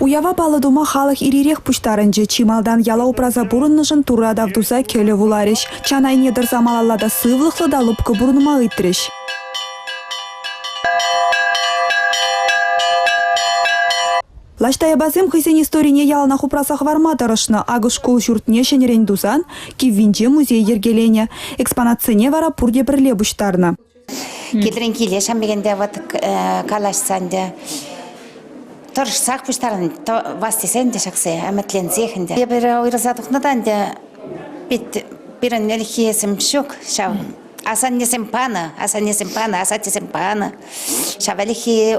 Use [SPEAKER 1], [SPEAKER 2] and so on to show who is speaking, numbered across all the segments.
[SPEAKER 1] Уява балыдума халық ирирех пуштарынжы чималдан яла упраза бурыннышын турада вдуза келе вулариш. Чанай недір замалалада сывлықлы да лупкы бурныма ытриш. Лаштая базым хысен историне ялына хупрасах варматарышны, агы школ журтне шенерен дузан, киввинже музей ергелене. Экспонатсыне вара пурде бірле буштарны.
[SPEAKER 2] Кетірін келе шамбегенде калашсанды. Торшсақ буштарын вастесен де шақсы, әмәтлен зехінде. Бір ойрызадықныдан де бірін әлхиесім шук шау. Асан несім паны, асатесім паны. Шавалихи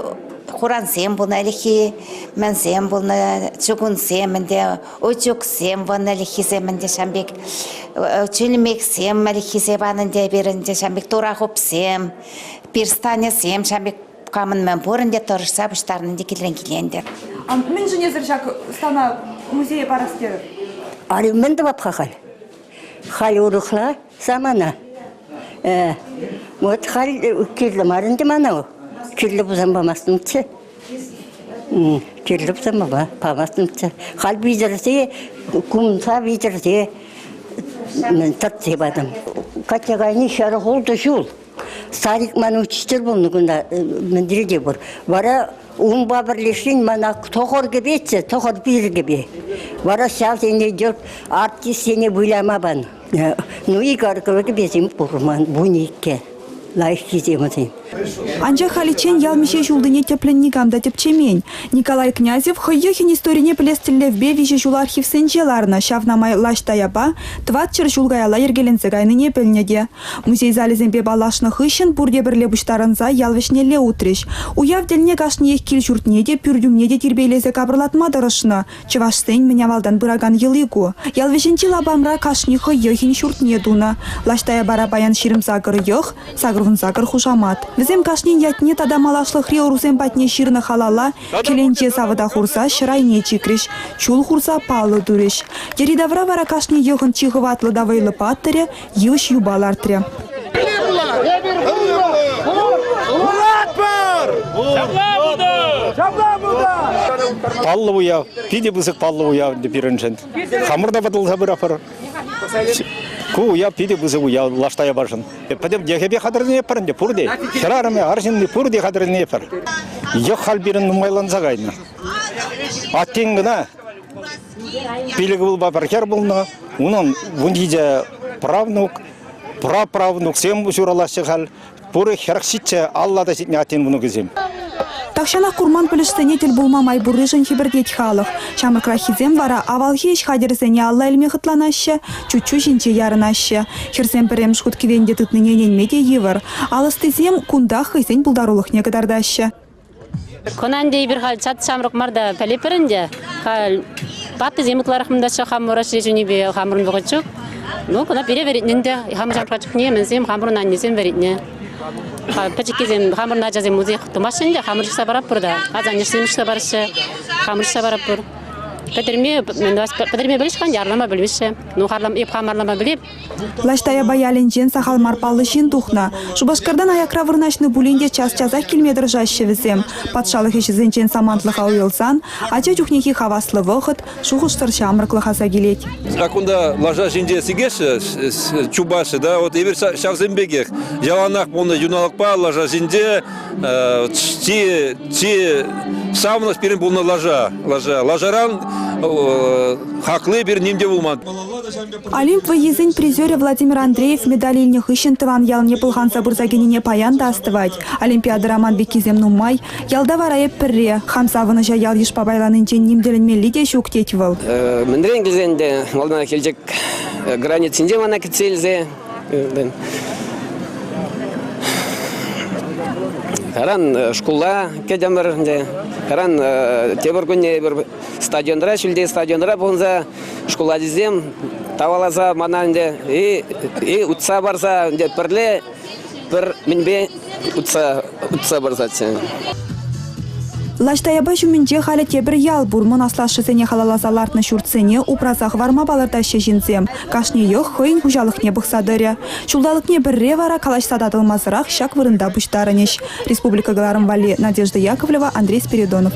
[SPEAKER 2] Құран сем бұлна, әліхи мән сем бұлна, чүгін семінде, өчік сем бұлна, әліхи семінде шамбек, чүлімек сем, әліхи себанында берінде шамбек, тұрағып сем, перстане сем, шамбек қамын мән бұрында тұрышса бұштарында келген келендер.
[SPEAKER 1] Мен жүнезір жақ стана музейі барастер?
[SPEAKER 3] Алименді бап қақал. Хал ұрықла замана. Вот хал келі марынды манау. Kirli buzan bamasınca, kirli buzan bamasınca. Hal bidirdi, kumsa bidirdi, tatlı badım. Kaçagayını şarı oldu şul. Sarik manı uçuştur bunu günde mendirdi bur. Vara babirleşin mana tohor gibi etse, tohor bir gibi. Vara şal seni diyor, artist seni buylama ban. Nui gargı bizim burman bu nikke. Layık gizemezin.
[SPEAKER 1] Анча халичен ялмише жулдыне тепленникамда тепчемень. Николай Князев хыйехин историне плестеллевбе виже жул архивсенчеларна шавнамай лаштаяба тватчыр жулгаяла ергеленсе гайныне пелнеде. Музей залезембе балашны хыщын бурде бірле буштарынса ялвешнеле утриш. Уяв делне кашни кил журтнеде пюрдюмнеде тирбейлезе кабырлатмадырышны. Чывашсен менявалдан быраган йылыгу. Ялвешенчи лабамра кашни хыйехин журтне дуна. Лаштая барабаян ширым сагыр йох, сагырвын сагыр хушамат. Візем кашнин ятне тада малашлы хрио русен патне ширны халала, келенче савыда хурса шырайне чикриш, чул хурса палы дуриш. Деридавра вара кашни йохын чихыватлы давайлы паттыре, юш юбалартре.
[SPEAKER 4] Паллы уяв, пиде бызык паллы уяв деп беріншін. Хамырда бадылса бір апыр. Ку я пиде бузу я лаштая башын. Падем дегебе хадырне парынде пурде. Шарарме аршынны пурде хадырне пар. Йох хал бирин майланса гайна. Аттен гына билігі бұл бапаркер болна. Унан вундиже правнук, праправнук сем журалашы хал. Пуры херкшитче Аллада ситне аттен буну кезем.
[SPEAKER 1] Такшана курман пөлістіне тел болмамай бұрыжын хибірдет халық. Шамыркра хизем вара авалхеш хадерсене алла әлме хытланашы, чучу жинче ярынашы. Херсен пірем шхут кивенде тытныне ненмеде евір. Алыстызем кунда хызен бұлдарулық негідардашы.
[SPEAKER 5] Конанде бір хал чат шамрық марда пәлепірінде. Баты земікларықмындашы хамырашы жөнебе хамырын бұғычық. Ну, кона бере веретненде хамыр жамрықачық не, менсем хамырын аннесем веретне. Пачекизем хамыр наджазем музей тумашынде хамыр жаса барап бурда. Азан ешсемішса барышы, хамыр жаса барап бур. Пәтерме білішқан ярлама білбеші. Ну харлам еп хамарлама біліп.
[SPEAKER 1] Лаштая баяленчен сахал марпалы жин тухна. Шубашкардан аякра вырнашны буленде час-часах килметр жаще візем. Патшалық ешізенчен самантлыға уелсан, ача чухнехи хаваслы вғыт, шухыштыр шамрықлы хаса келет.
[SPEAKER 6] Акунда лажа жинде сигеші, чубашы, да, вот ебір шавзембегех. Яланақ мұны юналықпа лажа жинде, ти савнас перін бұлны лажаран, хақлы бір немде болмады.
[SPEAKER 1] Олимп выезін призере Владимир Андреев медалильне хыщен тыван ялне пылғанса бұрзагеніне паян да астывать. Олимпиада Роман Бекизем нумай, ялда варайып пірре, хамсавыны жа ял ешпа байланынчен немделінмелі де шуктет выл.
[SPEAKER 7] Міндрен келзенде, олдана келжек границінде вана кетселзе. Харан школа кедемірінде, харан тебір күнне бір стадиондыра, шүлде стадиондыра болынса, школа дезем, таваласа мананде, и утса барса, бірле, бір мінбе утса барса.
[SPEAKER 1] Лаштаяба жүмінде халі тебір ял бұрмын аслашысыне халалазалартны шүртсене упразақ варма балырдашы жинзем. Кашне йох хойын хужалық не бұқсадыры. Шулдалық не бірре вара калаш сададылмазырақ шак вырында бұштарынеш. Республика Галарым Вали, Надежда Яковлева, Андрей Спиридонов.